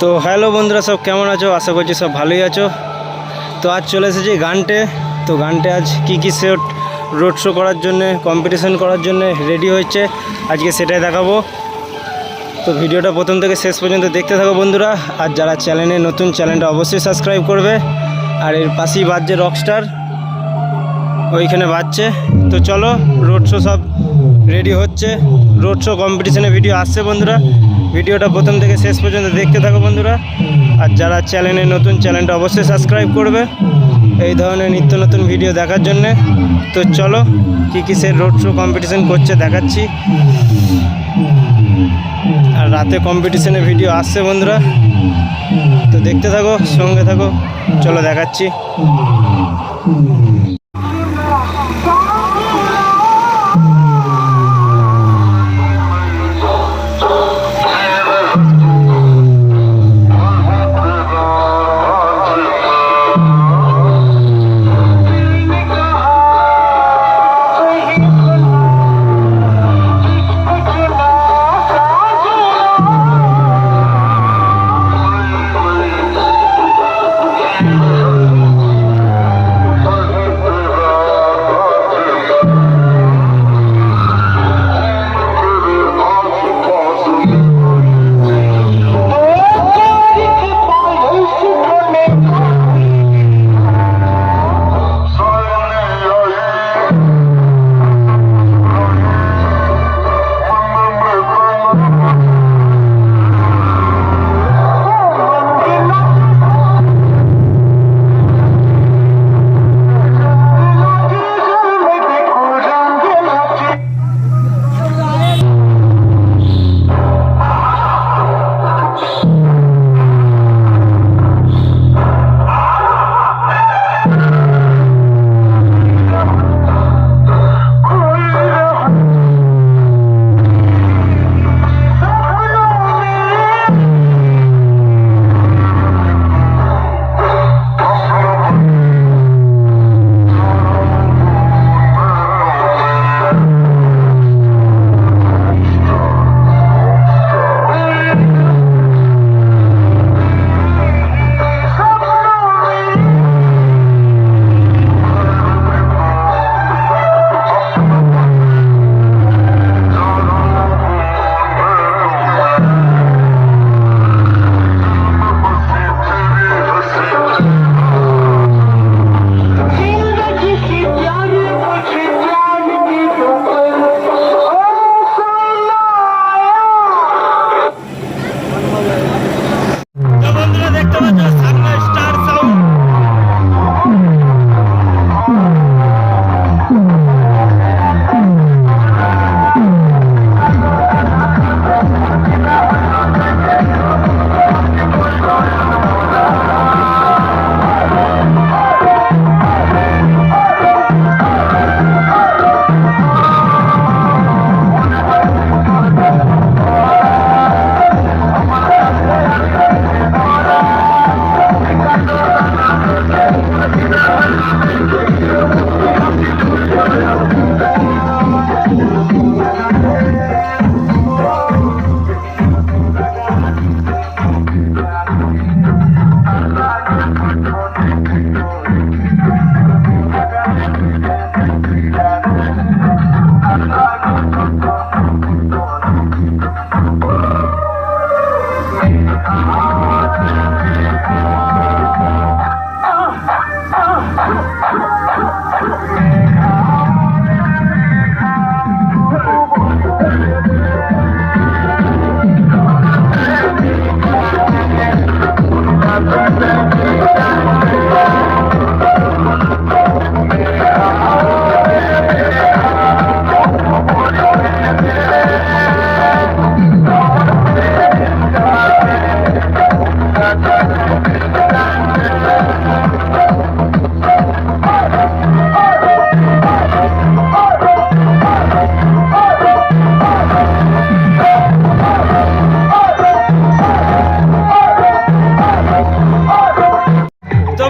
তো হ্যালো বন্ধুরা, সব কেমন আছো? আশা করছি সব ভালোই আছো। তো আজ চলে এসেছি গানটে। তো গানটে আজ কী সেট রোড শো করার জন্য, কম্পিটিশন করার জন্য রেডি হচ্ছে, আজকে সেটাই দেখাবো। তো ভিডিওটা প্রথম থেকে শেষ পর্যন্ত দেখতে থাকো বন্ধুরা। আর যারা চ্যানেলে নতুন, চ্যানেলটা অবশ্যই সাবস্ক্রাইব করবে। আর এর পাশেই বাজছে রকস্টার, ওইখানে বাজছে। তো চলো, রোড শো সব রেডি হচ্ছে, রোড শো কম্পিটিশনের ভিডিও আসছে বন্ধুরা। ভিডিওটা প্রথম থেকে শেষ পর্যন্ত দেখতে থাকো বন্ধুরা। আর যারা চ্যানেলে নতুন, চ্যানেলটা অবশ্যই সাবস্ক্রাইব করবে এই ধরনের নিত্য নতুন ভিডিও দেখার জন্যে। তো চলো, কী সে রোড শো কম্পিটিশন করছে দেখাচ্ছি। আর রাতে কম্পিটিশনের ভিডিও আসছে বন্ধুরা, তো দেখতে থাকো, সঙ্গে থাকো। চলো দেখাচ্ছি।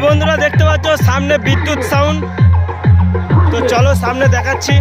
বন্ধুরা দেখতে পাচ্ছ সামনে বিদ্যুৎ সাউন্ড। তো চলো সামনে দেখাচ্ছি।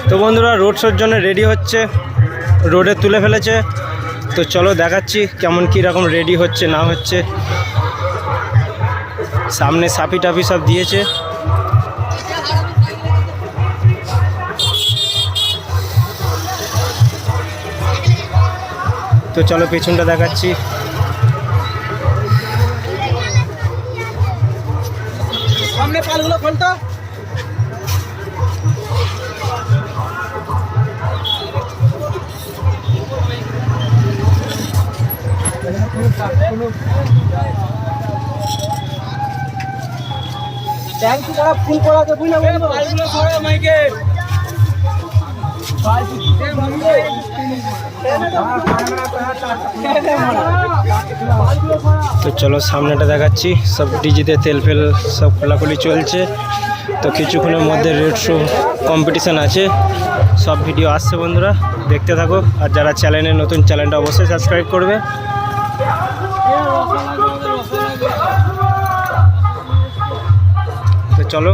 তো বন্ধুরা রোড শোর জন্য রেডি হচ্ছে, রোডে তুলে ফেলেছে। তো চলো দেখাচ্ছি কেমন কীরকম রেডি হচ্ছে না হচ্ছে। সামনে সাপি টাপি সব দিয়েছে। তো চলো পেছনটা দেখাচ্ছি। সামনে পালগুলো খোলতো। ট্যাঙ্কি করা ফুল করা আছে বুঝলে পালগুলো সরে মাইকে। তো চলো সামনেটা দেখাচ্ছি, সব ডিজিতে তেল ফেল সব খোলাখুলি চলছে। তো কিছুক্ষণের মধ্যে রেড শো কম্পিটিশান আছে, সব ভিডিও আসছে বন্ধুরা, দেখতে থাকো। আর যারা চ্যানেলে নতুন, চ্যানেলটা অবশ্যই সাবস্ক্রাইব করবে। তো চলো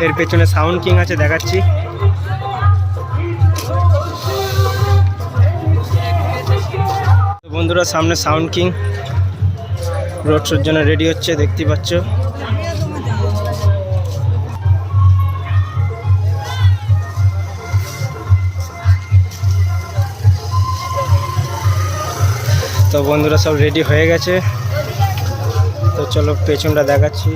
এর পেছনে সাউন্ড কিং আছে দেখাচ্ছি। বন্ধুরা সামনে সাউন্ড কিং রোড শোর জন্য রেডি হচ্ছে, দেখতে পাচ্ছ। তো বন্ধুরা সব রেডি হয়ে গেছে। তো চলো পেছনটা দেখাচ্ছি।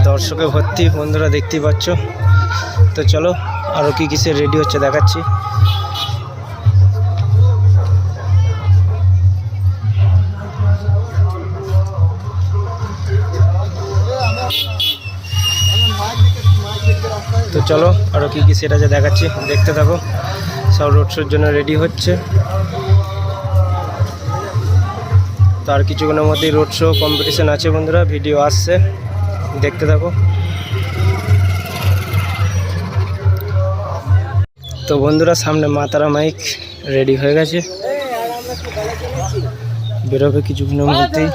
দর্শকে ভর্তি বন্ধুরা, দেখতেই পাচ্ছ। তো চলো আরো কি কিসের রেডি হচ্ছে দেখাচ্ছি। তো চলো আরো কি কি সেটা যে দেখাচ্ছি, দেখতে থাকো। সব রোড শোর জন্য রেডি হচ্ছে। তো আর কিছুক্ষণের মধ্যেই রোড শো কম্পিটিশন আছে বন্ধুরা, ভিডিও আসছে, দেখতে থাকো। তো বন্ধুরা সামনে মা তারা মাইক রেডি হয়ে গেছে, বেরোবে কিছুক্ষণের মধ্যেই।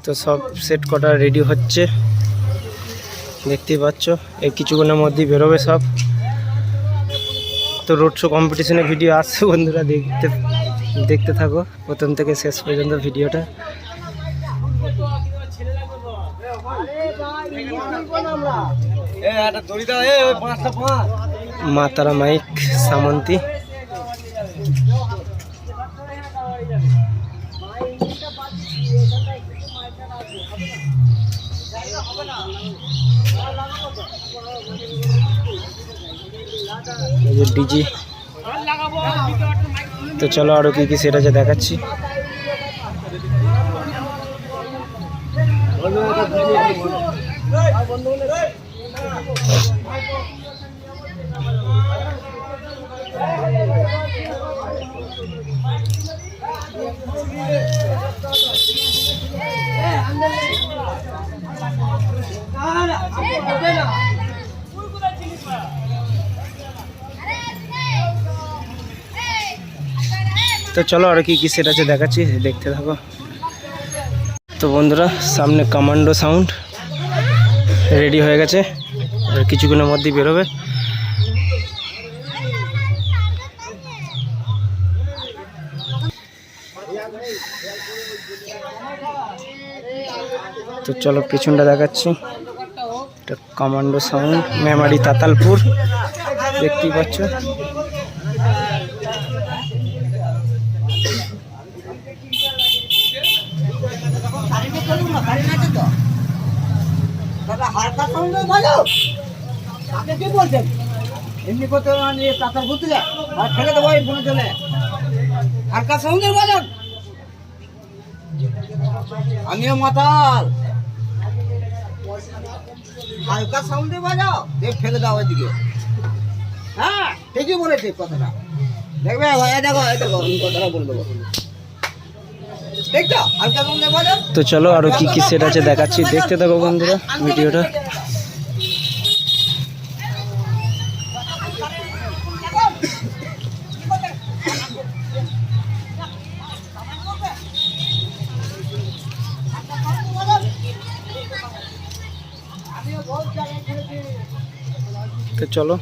তো সব সেট কটা রেডি হচ্ছে, দেখতেই পাচ্ছ। এই কিছুক্ষণের মধ্যেই বেরোবে সব। তো রোড শো কম্পিটিশনের ভিডিও আসছে বন্ধুরা, দেখতে থাকো প্রথম থেকে শেষ পর্যন্ত ভিডিওটা। মা তারা মাইক সামন্তী। এই যে ডিজি। তো চলো আরো কি কি সেট আছে দেখাচ্ছি। তো চলো আর কি কি সেট আছে দেখাচ্ছি, দেখতে থাকো। তো বন্ধুরা সামনে কমান্ডো সাউন্ড রেডি হয়ে গেছে, আর কিছুক্ষণের মধ্যেই বেরোবে। তো চলো পিছনটা দেখাচ্ছি, এটা কমান্ডো সাউন্ড, মেমারি তাতালপুর, দেখতেই পাচ্ছ। এমনি করতে টাকা ঘুরতে যায় আর ফেলে দেবো এই ফোনে চলে হালকা সাউন্ডের বাজান। আমিও মাতাল, হালকা সাউন্ডে বাজাও, দেখ ফেলে দাও ওইদিকে। হ্যাঁ ঠিকই বলেছে কথাটা, দেখবে দেখো আমি কথাটা বলে দেবো। দেখছো হালকা সাউন্ডে বাজাও। তো চলো আরো কি কি সেট আছে দেখাচ্ছি, দেখতে থাকো বন্ধুরা ভিডিওটা। তো চলো